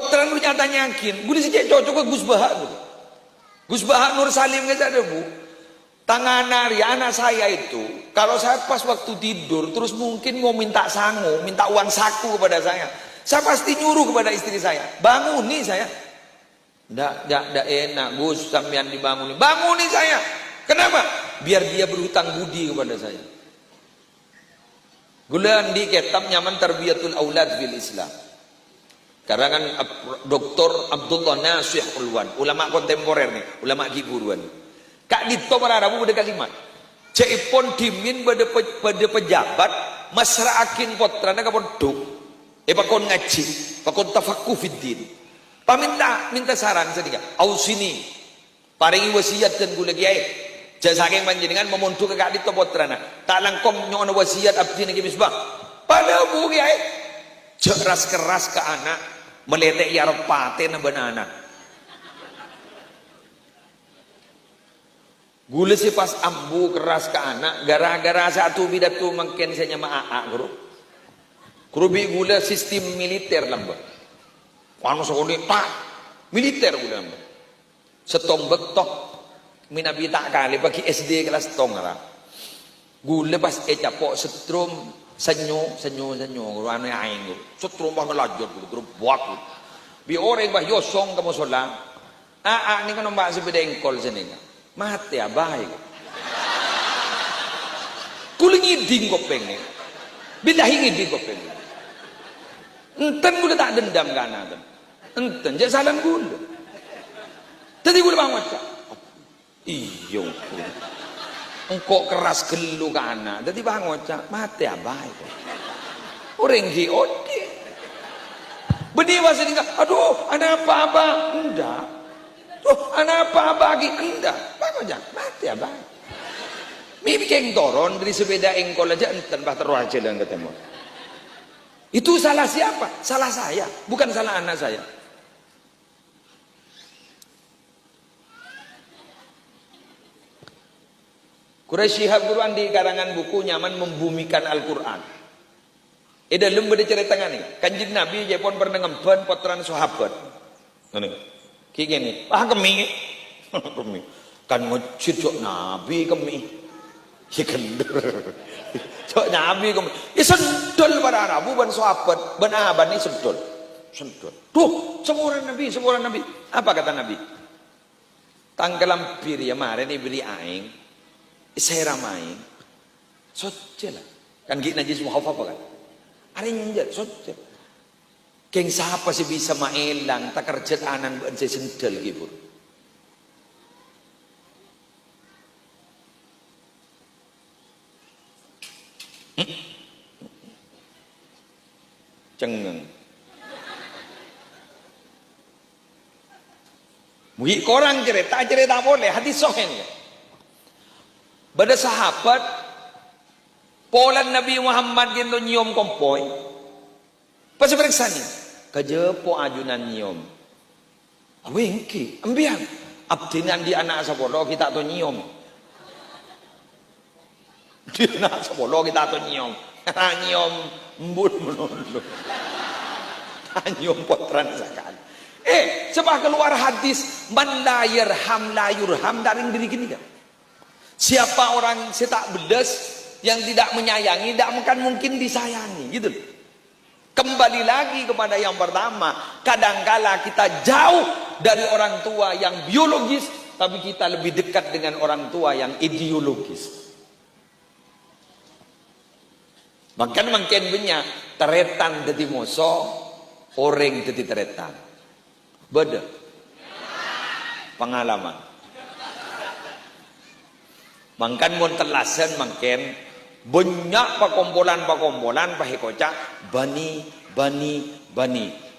Potran lu nyata yakin, gue disini cocok ke Gus Bahak gitu. Gus Bahak Nur Salim gak ada bu. Tangan nari anak saya itu, kalau saya pas waktu tidur terus mungkin mau minta sangu, minta uang saku kepada saya pasti nyuruh kepada istri saya, banguni saya. Ndak enak Gus, sampean dibanguni, banguni saya. Kenapa? Biar dia berhutang budi kepada saya. Gulan di kitab nyaman tarbiyatul aulad fil Islam. Karangan Dr. Abdullah Nasih Ulwan, ulama kontemporer nih, ulama giguruan. Kak dito para Arabu pada kalimat. Ceipon dimin pada pejabat masraakin potrana kapon duk. Pakon ngaji, pakon tafaqquh fid din. Minta saran sedika. Ausini. Paringi wasiat dan gula kiai. Jasake panjenengan memondu ke kak dito potrana. Tak langkong nyono wasiat abdi niki misbah. Pada bu kiai. Jeras keras ke anak, meletek ya paten anak. Gula si pas ambu keras ke anak, gara-gara satu bidatu mungkin saya nyama AA guru. Kurubi gula sistem militer lamba. Wano sekali tak militer gula lamba. Setong betok minabi tak kali bagi SD kelas tong lah. Gula pas capok setrum senyo guru anu aing guru. Setrum bah ngelajur guru buat guru. Bi orang bah yosong kamu solang. AA ni kan nombak sepeda engkol sini. Mati abai. Kuling iding kopeng ni. Bilahi ngiding kopeng. Enten gula tak dendam kana kan. Enten je salam gula. Tadi gula bang waca. Iyo. Engkau keras gelu kana. Tadi bang waca mati abai. Orang di odi. Beni masa ni aduh, ada apa-apa? Enggak. Oh, anak apa bagi anda? Bang aja, mati ya bang. Mimi keng toron dari sepeda engkol aja enten bah terus aja dan ketemu. Itu salah siapa? Salah saya, bukan salah anak saya. Quraisy Shihab Quran di karangan buku nyaman membumikan Al-Quran. Dalam beda cerita ni, kanjeng Nabi Jepun pernah ngemban potran sahabat. Kayak gini, kemi kan ngecit cok Nabi kemi, ya kendur, cok Nabi kemi, ya sendol para Arabu ban sahabat, ban aban ini sendol, tuh semua orang Nabi, apa kata Nabi? Tanggalam piri ya mare ni beri aing, saya ramai, socel lah, kan gini najis muhafaf kan, ada nyenjat socel. Keng siapa sih bisa maelang tak kerja anan ben sendal gitu. Cengeng. Muhi korang cerita boleh hadis sahih. Pada sahabat polan Nabi Muhammad gitu nyium kompoi. Pas periksa nih. Kejepo ajunan nyium. Awengki, ambiang. Abdinan di anak sepuluh kita tuh nyium. Di anak sepuluh kita tuh nyium. Nyium embun menunduk. Nyium potran sekali. Sebab keluar hadis man la yarham la yurham dari diri gini kan. Siapa orang setak bedes yang tidak menyayangi, tidak mungkin disayangi, gitu. Kembali lagi kepada yang pertama, kadangkala kita jauh dari orang tua yang biologis, tapi kita lebih dekat dengan orang tua yang ideologis. Bahkan mungkin punya teretan jadi moso, orang jadi teretan. Beda pengalaman. Mangkan mun telasan mangken banyak pakompolan pahikoca bani.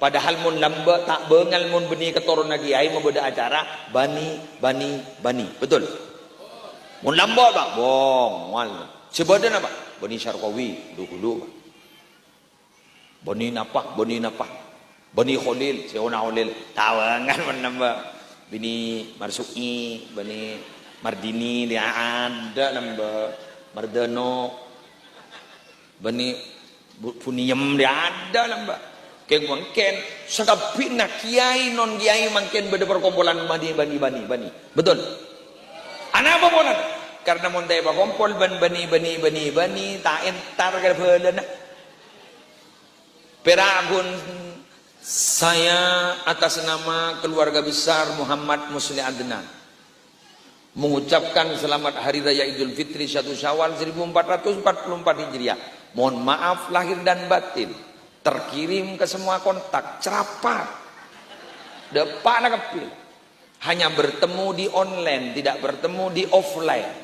Padahal mun lamba tak bengal mun beni keturunan kiai membeda acara bani. Betul? Mun lamba tak bong wal. Sebadan apa? Bani Syarqawi dulu. Bani napah. Bani Khalil, Sayyidina Khalil tawangan mun lamba. Bini Marsuki, Bani Mardini dia ada lamba. Mardano Bani Puniem dia ada lah mbak. Keng mangken sakapi nak kiai non kiai mangken beda perkumpulan bani. Betul? Anak apa pun? Karena montai berkumpul bani tak entar ke belen. Peragun saya atas nama keluarga besar Muhammad Musli Adnan mengucapkan selamat hari raya Idul Fitri 1 Syawal 1444 Hijriah. Mohon maaf lahir dan batin. Terkirim ke semua kontak, cerapat, depan kepil. Hanya bertemu di online, tidak bertemu di offline.